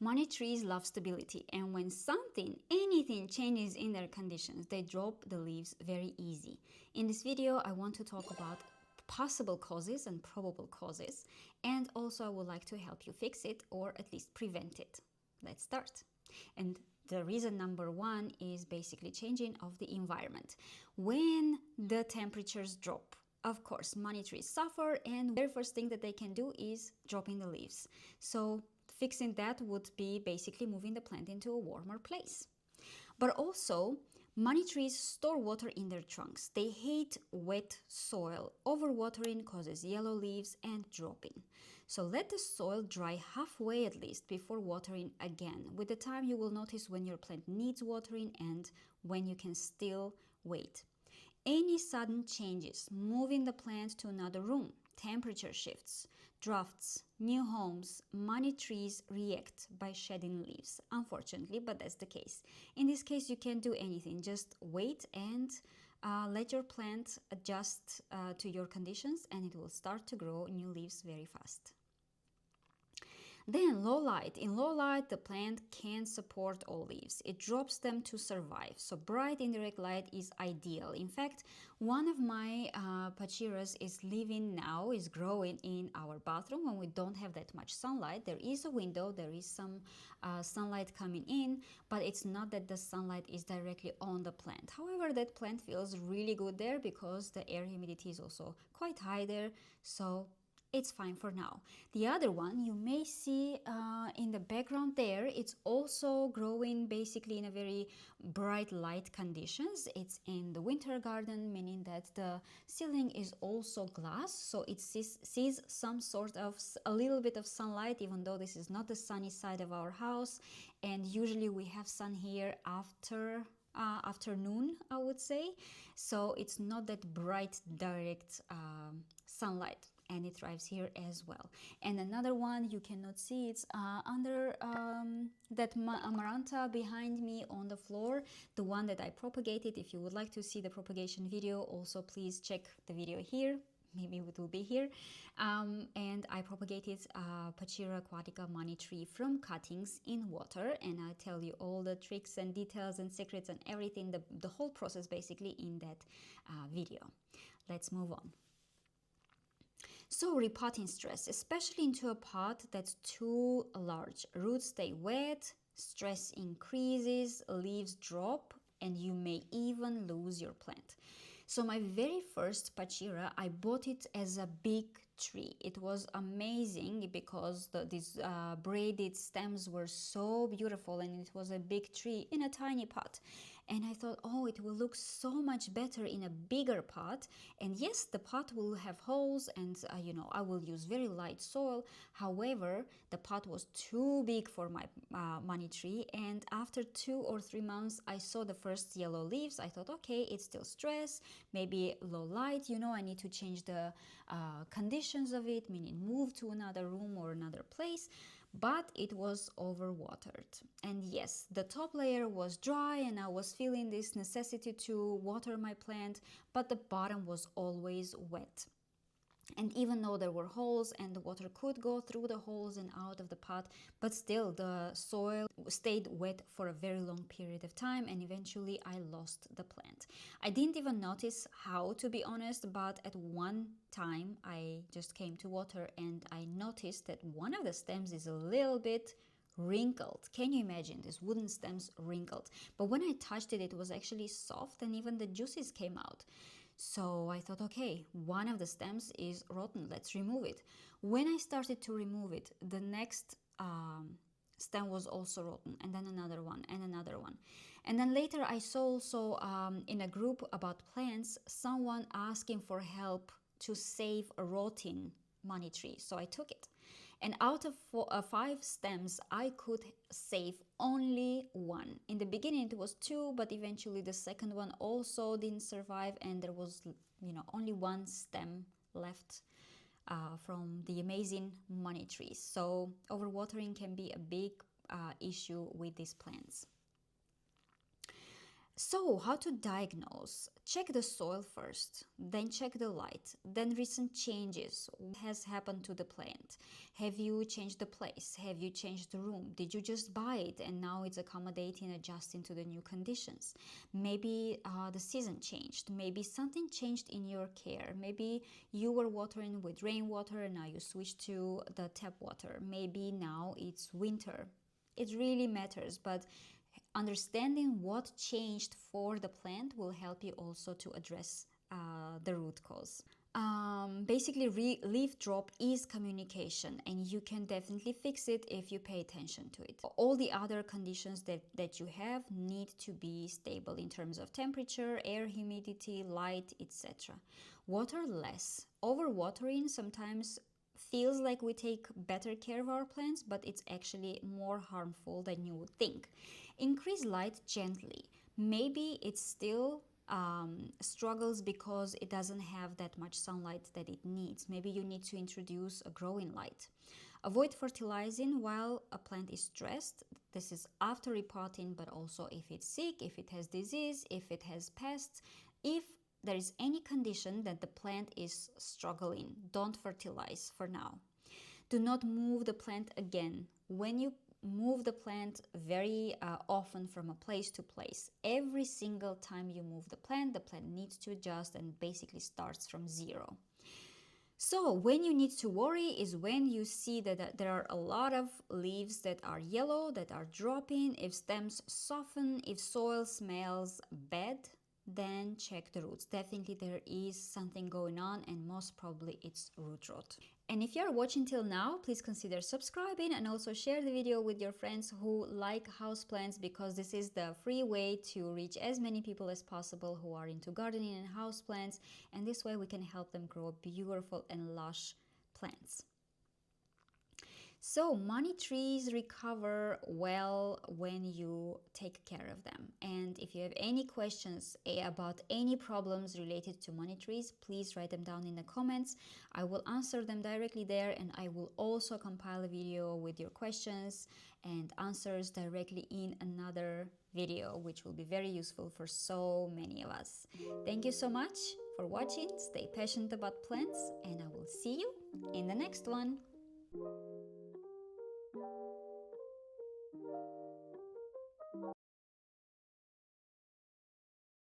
Money trees love stability, and when anything changes in their conditions, they drop the leaves very easy. In this video, I want to talk about possible causes and probable causes, and also I would like to help you fix it or at least prevent it. Let's start. And the reason number one is basically changing of the environment. When the temperatures drop, of course, money trees suffer, and the very first thing that they can do is dropping the leaves. So fixing that would be basically moving the plant into a warmer place. But also, money trees store water in their trunks. They hate wet soil. Overwatering causes yellow leaves and dropping. So let the soil dry halfway at least before watering again. With the time, you will notice when your plant needs watering and when you can still wait. Any sudden changes, moving the plant to another room, temperature shifts, drafts, new homes, money trees react by shedding leaves, unfortunately, but that's the case. In this case, you can't do anything, just wait and let your plant adjust to your conditions, and it will start to grow new leaves very fast. Then low light. In low light, the plant can support all leaves. It drops them to survive. So bright indirect light is ideal. In fact, one of my pachiras is growing in our bathroom when we don't have that much sunlight. There is a window, there is some sunlight coming in, but it's not that the sunlight is directly on the plant. However, that plant feels really good there because the air humidity is also quite high there. So it's fine for now. The other one you may see in the background there, it's also growing basically in a very bright light conditions. It's in the winter garden, meaning that the ceiling is also glass, so it sees some sort of a little bit of sunlight, even though this is not the sunny side of our house, and usually we have sun here after afternoon, I would say, so it's not that bright direct sunlight, and it thrives here as well. And another one you cannot see, it's under that amaranta behind me on the floor, the one that I propagated. If you would like to see the propagation video, also please check the video here. Maybe it will be here. And I propagated Pachira aquatica money tree from cuttings in water, and I tell you all the tricks and details and secrets and everything, the whole process basically in that video. Let's move on. So repotting stress, especially into a pot that's too large. Roots stay wet, stress increases, leaves drop, and you may even lose your plant. So my very first pachira, I bought it as a big tree. It was amazing because these braided stems were so beautiful, and it was a big tree in a tiny pot. And I thought, oh, it will look so much better in a bigger pot. And yes, the pot will have holes, and I will use very light soil. However, the pot was too big for my money tree, and after 2 or 3 months, I saw the first yellow leaves. I thought, okay, it's still stress, maybe low light, I need to change the conditions of it, meaning move to another room or another place. But it was overwatered, and yes, the top layer was dry, and I was feeling this necessity to water my plant, but the bottom was always wet. And even though there were holes and the water could go through the holes and out of the pot, but still the soil stayed wet for a very long period of time, and eventually I lost the plant. I didn't even notice how, to be honest, but at one time I just came to water and I noticed that one of the stems is a little bit wrinkled. Can you imagine these wooden stems wrinkled? But when I touched it, it was actually soft, and even the juices came out. So I thought, okay, one of the stems is rotten, let's remove it. When I started to remove it, the next stem was also rotten, and then another one and another one. And then later I saw also in a group about plants, someone asking for help to save a rotting money tree. So I took it. And out of 5 stems, I could save only 1. In the beginning it was 2, but eventually the second one also didn't survive, and there was, only 1 stem left from the amazing money trees. So overwatering can be a big issue with these plants. So, how to diagnose? Check the soil first, then check the light, then recent changes. What has happened to the plant? Have you changed the place? Have you changed the room? Did you just buy it and now it's accommodating, adjusting to the new conditions? Maybe the season changed. Maybe something changed in your care. Maybe you were watering with rainwater and now you switched to the tap water. Maybe now it's winter. It really matters, but understanding what changed for the plant will help you also to address the root cause. Basically, leaf drop is communication, and you can definitely fix it if you pay attention to it. All the other conditions that you have need to be stable in terms of temperature, air humidity, light, etc. Water less. Overwatering sometimes feels like we take better care of our plants, but it's actually more harmful than you would think. Increase light gently. Maybe it still struggles because it doesn't have that much sunlight that it needs. Maybe you need to introduce a growing light. Avoid fertilizing while a plant is stressed. This is after repotting, but also if it's sick, if it has disease, if it has pests, if there is any condition that the plant is struggling, don't fertilize for now. Do not move the plant again. When you move the plant very often from a place to place, every single time you move the plant needs to adjust and basically starts from zero. So when you need to worry is when you see that there are a lot of leaves that are yellow, that are dropping, if stems soften, if soil smells bad, then check the roots. Definitely there is something going on, and most probably it's root rot. And if you are watching till now, please consider subscribing and also share the video with your friends who like houseplants, because this is the free way to reach as many people as possible who are into gardening and houseplants, and this way we can help them grow beautiful and lush plants. So money trees recover well when you take care of them. And if you have any questions about any problems related to money trees, please write them down in the comments. I will answer them directly there, and I will also compile a video with your questions and answers directly in another video, which will be very useful for so many of us. Thank you so much for watching. Stay passionate about plants, and I will see you in the next one.